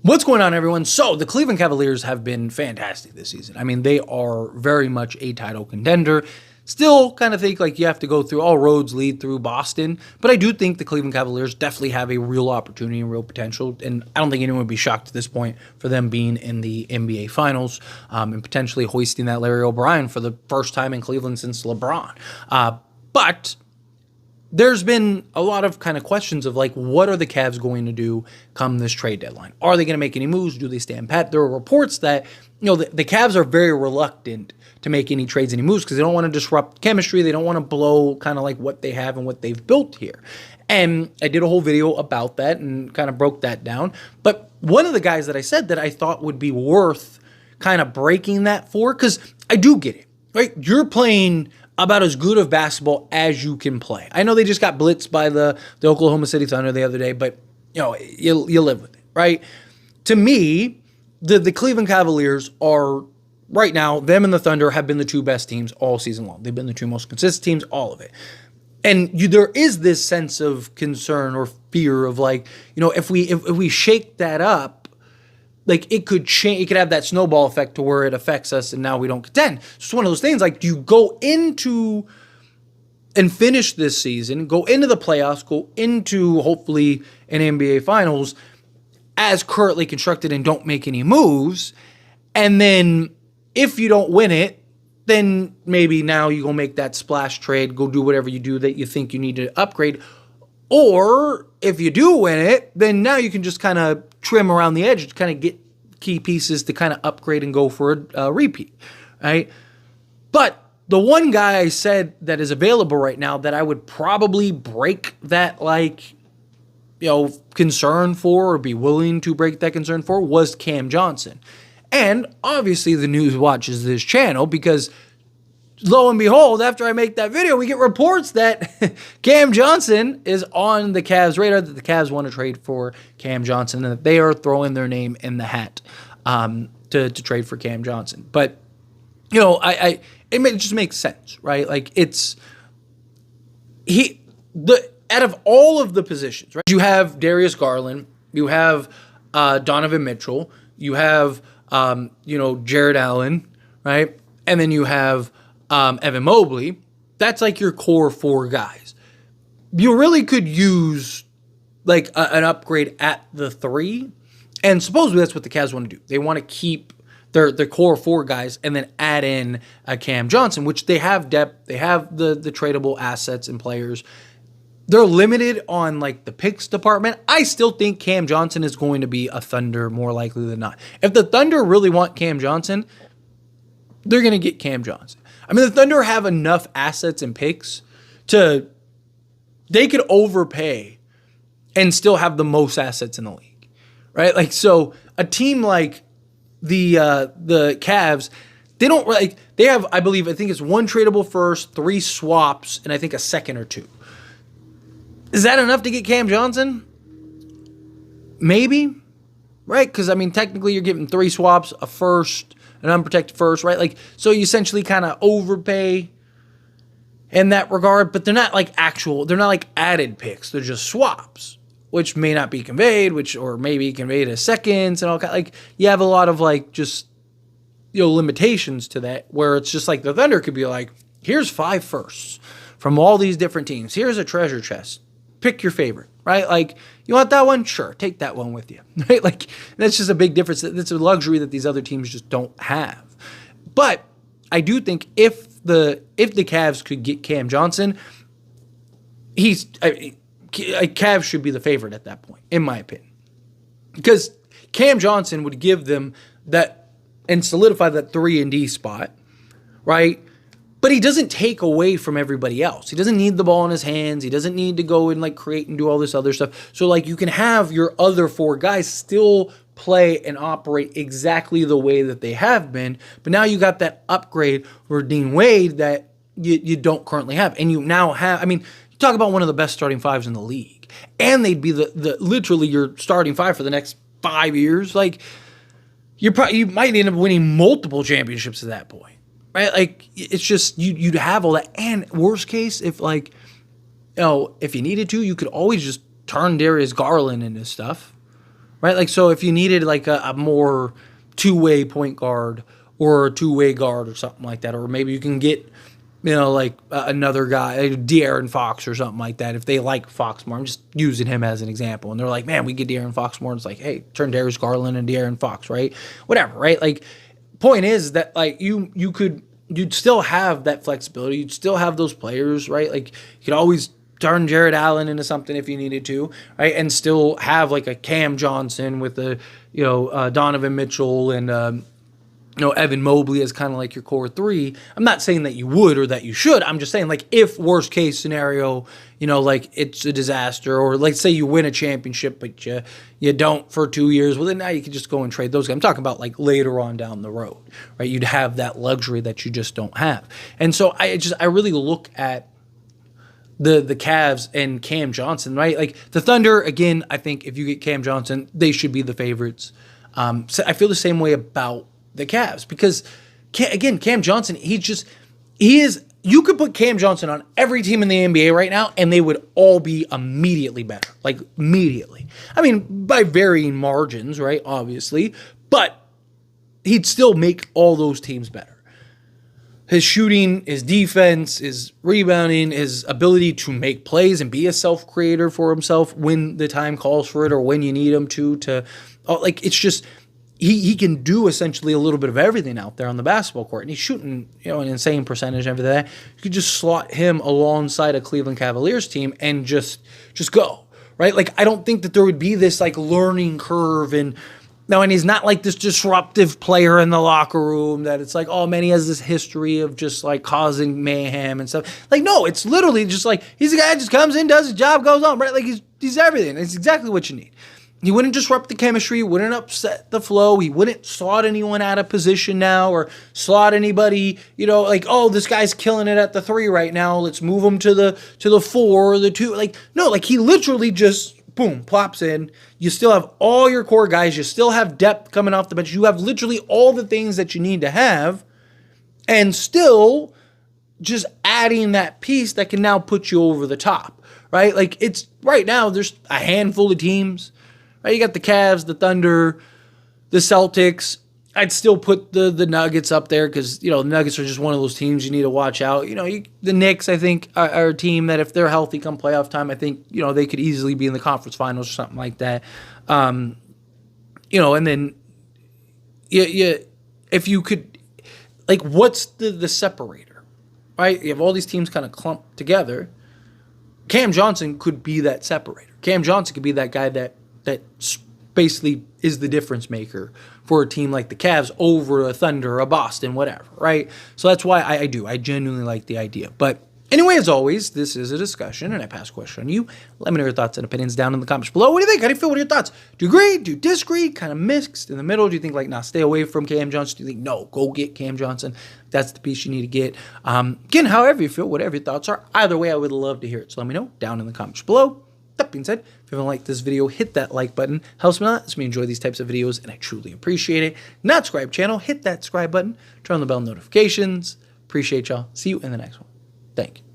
What's going on, everyone? So the Cleveland Cavaliers have been fantastic this season. I mean, they are very much a title contender. Still kind of think like you have to go through all roads lead through Boston, but I do think the Cleveland Cavaliers definitely have a real opportunity and real potential, and I don't think anyone would be shocked at this point for them being in the NBA Finals and potentially hoisting that Larry O'Brien for the first time in Cleveland since LeBron. But there's been a lot of kind of questions of like, what are the Cavs going to do come this trade deadline? Are they going to make any moves? Do they stand pat? There are reports that, the Cavs are very reluctant to make any trades, any moves, because they don't want to disrupt chemistry. They don't want to blow kind of like what they have and what they've built here. And I did a whole video about that and kind of broke that down. But one of the guys that I said that I thought would be worth kind of breaking that for, because I do get it, right? You're playing about as good of basketball as you can play. I know they just got blitzed by the Oklahoma City Thunder the other day, but you live with it, right? To me, the Cleveland Cavaliers are right now, them and the Thunder have been the two best teams all season long. They've been the two most consistent teams, all of it. And there is this sense of concern or fear of like, if we shake that up, like it could change, it could have that snowball effect to where it affects us and now we don't contend. It's one of those things like, do you go into and finish this season, go into the playoffs, go into hopefully an NBA Finals as currently constructed and don't make any moves, and then if you don't win it, then maybe now you go make that splash trade, go do whatever you do that you think you need to upgrade. Or if you do win it, then now you can just kind of trim around the edge to kind of get key pieces to kind of upgrade and go for a repeat, right? But the one guy I said that is available right now that I would probably break that concern for or be willing to break that concern for was Cam Johnson. And obviously the news watches this channel because lo and behold, after I make that video, we get reports that Cam Johnson is on the Cavs' radar, that the Cavs want to trade for Cam Johnson, and that they are throwing their name in the hat to trade for Cam Johnson. But, it just makes sense, right? Like out of all of the positions, right? You have Darius Garland, you have Donovan Mitchell, you have Jared Allen, right? And then you have Evan Mobley. That's like your core four guys. You really could use like an upgrade at the three. And supposedly that's what the Cavs want to do. They want to keep their core four guys and then add in a Cam Johnson, which they have depth. They have the tradable assets and players. They're limited on like the picks department. I still think Cam Johnson is going to be a Thunder more likely than not. If the Thunder really want Cam Johnson, they're going to get Cam Johnson. I mean, the Thunder have enough assets and picks they could overpay and still have the most assets in the league, right? Like, so a team like the Cavs, they don't like, they have, I think it's one tradable first, 3 swaps, and I think a second or 2. Is that enough to get Cam Johnson? Maybe, right? Because, I mean, technically you're getting 3 swaps, a first, an unprotected first, right? Like, so you essentially kind of overpay in that regard, but they're not like added picks. They're just swaps, which may not be conveyed, or maybe conveyed as seconds and all kind. Like, you have a lot of like just, limitations to that, where it's just like the Thunder could be like, here's 5 firsts from all these different teams. Here's a treasure chest. Pick your favorite, right? Like, you want that one? Sure, take that one with you, right? Like, that's just a big difference. That's a luxury that these other teams just don't have. But I do think if the Cavs could get Cam Johnson, Cavs should be the favorite at that point, in my opinion, because Cam Johnson would give them that and solidify that 3-and-D spot, right? But he doesn't take away from everybody else. He doesn't need the ball in his hands. He doesn't need to go and like create and do all this other stuff. So like you can have your other 4 guys still play and operate exactly the way that they have been. But now you got that upgrade for Dean Wade that you don't currently have. And you now have, I mean, you talk about one of the best starting 5s in the league. And they'd be the literally your starting 5 for the next 5 years. Like you might end up winning multiple championships at that point. Right? Like, it's just, you'd have all that. And worst case, if if you needed to, you could always just turn Darius Garland into stuff, right? Like, so if you needed like a more two-way point guard or a two-way guard or something like that, or maybe you can get, like another guy, De'Aaron Fox or something like that, if they like Fox more. I'm just using him as an example. And they're like, man, we get De'Aaron Fox more. And it's like, hey, turn Darius Garland and De'Aaron Fox, right? Whatever, right? Like, point is that like you'd still have that flexibility. You'd still have those players, right? Like, you could always turn Jared Allen into something if you needed to, right? And still have like a Cam Johnson with a, Donovan Mitchell and, Evan Mobley as kind of like your core three. I'm not saying that you would or that you should. I'm just saying, like, if worst case scenario, like it's a disaster, or like say you win a championship but you don't for 2 years, well then now you can just go and trade those guys. I'm talking about like later on down the road, right? You'd have that luxury that you just don't have. And so I really look at the Cavs and Cam Johnson, right? Like the Thunder, again, I think if you get Cam Johnson, they should be the favorites. So I feel the same way about the Cavs because, Cam Johnson, you could put Cam Johnson on every team in the NBA right now and they would all be immediately better, like immediately. I mean, by varying margins, right, obviously, but he'd still make all those teams better. His shooting, his defense, his rebounding, his ability to make plays and be a self-creator for himself when the time calls for it or when you need him it's just, he can do essentially a little bit of everything out there on the basketball court. And he's shooting, an insane percentage and everything. You could just slot him alongside a Cleveland Cavaliers team and just go, right? Like, I don't think that there would be this, like, learning curve and he's not like this disruptive player in the locker room that it's like, oh man, he has this history of just like causing mayhem and stuff. Like, no, it's literally just like he's a guy that just comes in, does his job, goes on, right? Like he's everything. It's exactly what you need. He wouldn't disrupt the chemistry, wouldn't upset the flow. He wouldn't slot anyone out of position now or slot anybody, like, oh, this guy's killing it at the 3 right now. Let's move him to the 4 or the 2. Like, no, like he literally just boom, plops in. You still have all your core guys. You still have depth coming off the bench. You have literally all the things that you need to have, and still just adding that piece that can now put you over the top, right? Like, it's right now, there's a handful of teams, right? You got the Cavs, the Thunder, the Celtics. I'd still put the Nuggets up there because, the Nuggets are just one of those teams you need to watch out. The Knicks, I think, are a team that if they're healthy come playoff time, I think, they could easily be in the conference finals or something like that. And then, if you could, like, what's the separator, right? You have all these teams kind of clumped together. Cam Johnson could be that separator. Cam Johnson could be that guy that basically is the difference maker for a team like the Cavs over a Thunder, a Boston, whatever, right? So that's why I genuinely like the idea. But anyway, as always, this is a discussion, and I pass a question on you. Let me know your thoughts and opinions down in the comments below. What do you think? How do you feel? What are your thoughts? Do you agree? Do you disagree? Kind of mixed in the middle? Do you think, like, nah, stay away from Cam Johnson? Do you think, no, go get Cam Johnson? That's the piece you need to get. Again, however you feel, whatever your thoughts are. Either way, I would love to hear it. So let me know down in the comments below. That being said, if you haven't liked this video, hit that like button. Helps me a lot. Lets me enjoy these types of videos, and I truly appreciate it. Not subscribe channel, hit that subscribe button. Turn on the bell notifications. Appreciate y'all. See you in the next one. Thank you.